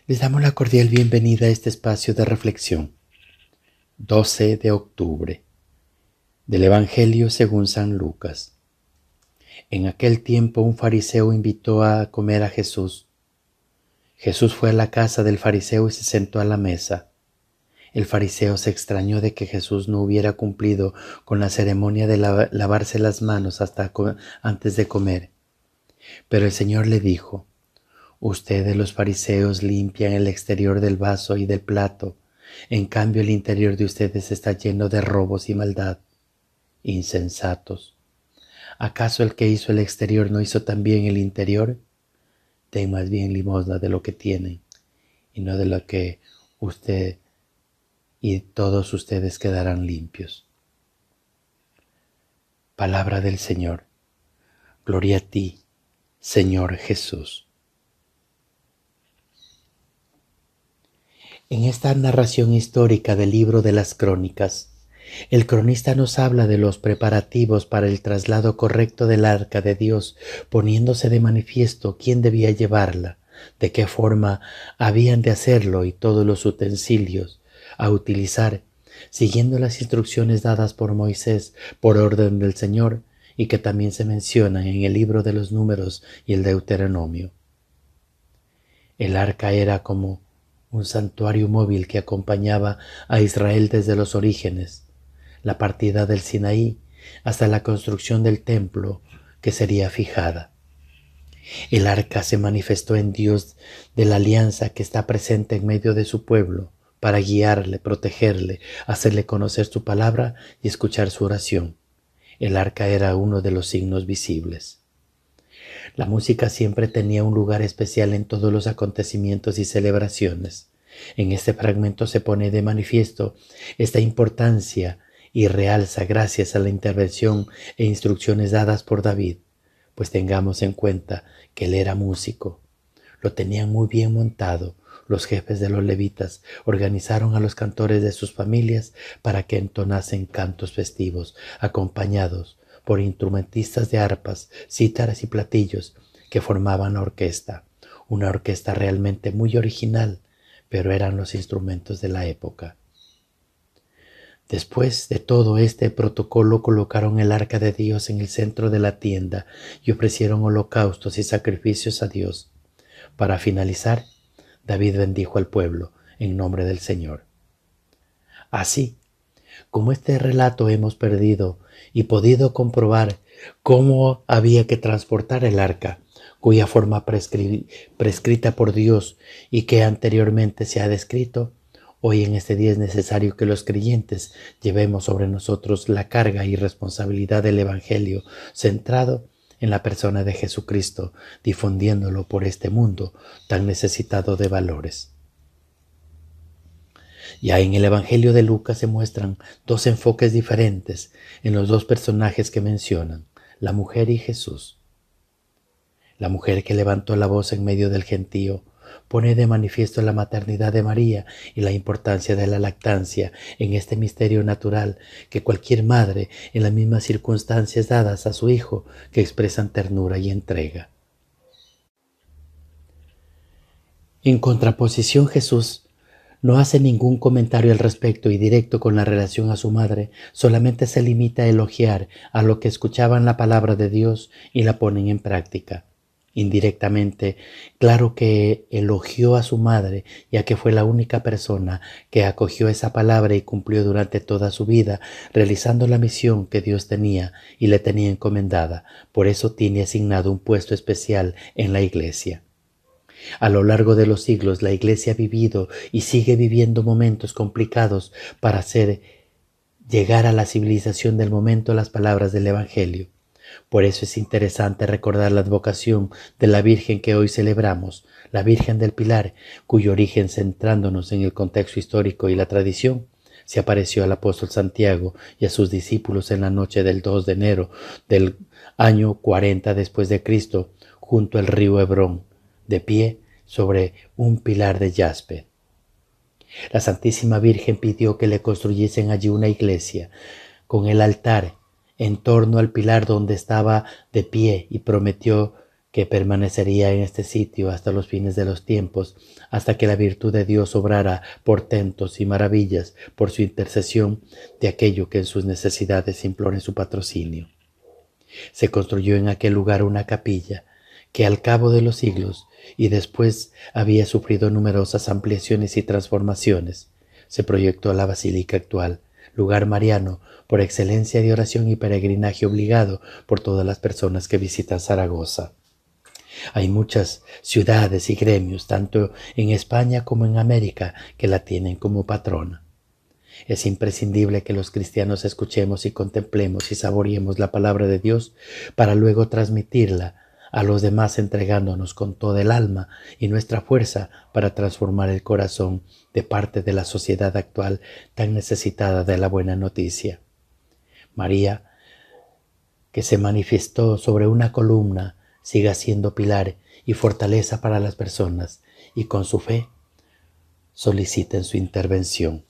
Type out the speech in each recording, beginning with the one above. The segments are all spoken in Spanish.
Les damos la cordial bienvenida a este espacio de reflexión. 12 de octubre del Evangelio según San Lucas. En aquel tiempo un fariseo invitó a comer a Jesús. Jesús fue a la casa del fariseo y se sentó a la mesa. El fariseo se extrañó de que Jesús no hubiera cumplido con la ceremonia de lavarse las manos antes de comer. Pero el Señor le dijo: ustedes los fariseos limpian el exterior del vaso y del plato, en cambio el interior de ustedes está lleno de robos y maldad. Insensatos. ¿Acaso el que hizo el exterior no hizo también el interior? Den más bien limosna de lo que tienen, y no de lo que usted y todos ustedes quedarán limpios. Palabra del Señor. Gloria a ti, Señor Jesús. En esta narración histórica del libro de las Crónicas, el cronista nos habla de los preparativos para el traslado correcto del arca de Dios, poniéndose de manifiesto quién debía llevarla, de qué forma habían de hacerlo y todos los utensilios a utilizar, siguiendo las instrucciones dadas por Moisés por orden del Señor y que también se mencionan en el libro de los Números y el Deuteronomio. El arca era como un santuario móvil que acompañaba a Israel desde los orígenes, la partida del Sinaí, hasta la construcción del templo que sería fijada. El arca se manifestó en Dios de la alianza que está presente en medio de su pueblo para guiarle, protegerle, hacerle conocer su palabra y escuchar su oración. El arca era uno de los signos visibles. La música siempre tenía un lugar especial en todos los acontecimientos y celebraciones. En este fragmento se pone de manifiesto esta importancia y realza gracias a la intervención e instrucciones dadas por David, pues tengamos en cuenta que él era músico. Lo tenían muy bien montado. Los jefes de los levitas organizaron a los cantores de sus familias para que entonasen cantos festivos, acompañados por instrumentistas de arpas, cítaras y platillos que formaban la orquesta. Una orquesta realmente muy original, pero eran los instrumentos de la época. Después de todo este protocolo, colocaron el arca de Dios en el centro de la tienda y ofrecieron holocaustos y sacrificios a Dios. Para finalizar, David bendijo al pueblo en nombre del Señor. Así, como este relato hemos perdido y podido comprobar cómo había que transportar el arca, cuya forma prescrita por Dios y que anteriormente se ha descrito, hoy en este día es necesario que los creyentes llevemos sobre nosotros la carga y responsabilidad del Evangelio centrado en la persona de Jesucristo, difundiéndolo por este mundo tan necesitado de valores. Ya en el Evangelio de Lucas se muestran dos enfoques diferentes en los dos personajes que mencionan, la mujer y Jesús. La mujer que levantó la voz en medio del gentío pone de manifiesto la maternidad de María y la importancia de la lactancia en este misterio natural que cualquier madre en las mismas circunstancias dadas a su hijo que expresan ternura y entrega. En contraposición, Jesús no hace ningún comentario al respecto y directo con la relación a su madre, solamente se limita a elogiar a los que escuchaban la palabra de Dios y la ponen en práctica. Indirectamente, claro que elogió a su madre, ya que fue la única persona que acogió esa palabra y cumplió durante toda su vida, realizando la misión que Dios tenía y le tenía encomendada. Por eso tiene asignado un puesto especial en la Iglesia. A lo largo de los siglos, la Iglesia ha vivido y sigue viviendo momentos complicados para hacer llegar a la civilización del momento las palabras del Evangelio. Por eso es interesante recordar la advocación de la Virgen que hoy celebramos, la Virgen del Pilar, cuyo origen, centrándonos en el contexto histórico y la tradición, se apareció al apóstol Santiago y a sus discípulos en la noche del 2 de enero del año 40 después de Cristo, junto al río Hebrón, de pie sobre un pilar de jaspe. La Santísima Virgen pidió que le construyesen allí una iglesia con el altar en torno al pilar donde estaba de pie y prometió que permanecería en este sitio hasta los fines de los tiempos, hasta que la virtud de Dios obrara portentos y maravillas por su intercesión de aquello que en sus necesidades implore su patrocinio. Se construyó en aquel lugar una capilla que al cabo de los siglos y después había sufrido numerosas ampliaciones y transformaciones. Se proyectó la basílica actual, lugar mariano por excelencia de oración y peregrinaje obligado por todas las personas que visitan Zaragoza. Hay muchas ciudades y gremios, tanto en España como en América, que la tienen como patrona. Es imprescindible que los cristianos escuchemos y contemplemos y saboreemos la palabra de Dios para luego transmitirla a los demás, entregándonos con toda el alma y nuestra fuerza para transformar el corazón de parte de la sociedad actual tan necesitada de la buena noticia. María, que se manifestó sobre una columna, siga siendo pilar y fortaleza para las personas, y con su fe soliciten su intervención.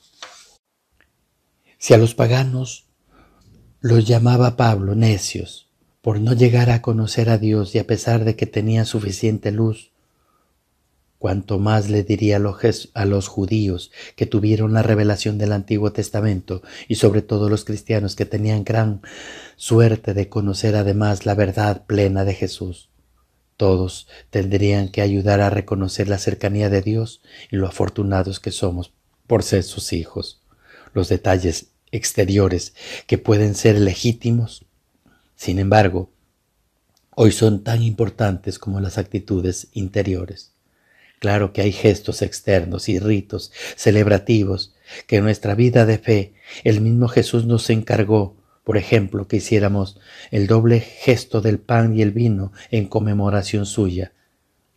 Si a los paganos los llamaba Pablo necios por no llegar a conocer a Dios y a pesar de que tenían suficiente luz, cuanto más le diría a los judíos que tuvieron la revelación del Antiguo Testamento y sobre todo los cristianos que tenían gran suerte de conocer además la verdad plena de Jesús. Todos tendrían que ayudar a reconocer la cercanía de Dios y lo afortunados que somos por ser sus hijos. Los detalles exteriores que pueden ser legítimos, sin embargo, hoy son tan importantes como las actitudes interiores. Claro que hay gestos externos y ritos celebrativos que en nuestra vida de fe el mismo Jesús nos encargó, por ejemplo, que hiciéramos el doble gesto del pan y el vino en conmemoración suya.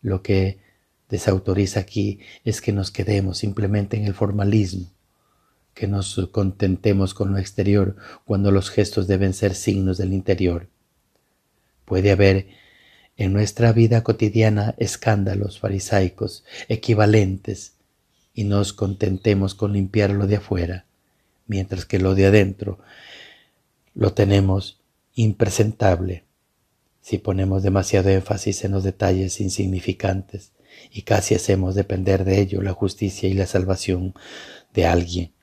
Lo que desautoriza aquí es que nos quedemos simplemente en el formalismo, que nos contentemos con lo exterior cuando los gestos deben ser signos del interior. Puede haber en nuestra vida cotidiana escándalos farisaicos equivalentes y nos contentemos con limpiar lo de afuera, mientras que lo de adentro lo tenemos impresentable. Si ponemos demasiado énfasis en los detalles insignificantes y casi hacemos depender de ello la justicia y la salvación de alguien.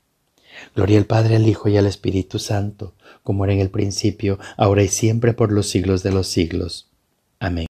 Gloria al Padre, al Hijo y al Espíritu Santo, como era en el principio, ahora y siempre, por los siglos de los siglos. Amén.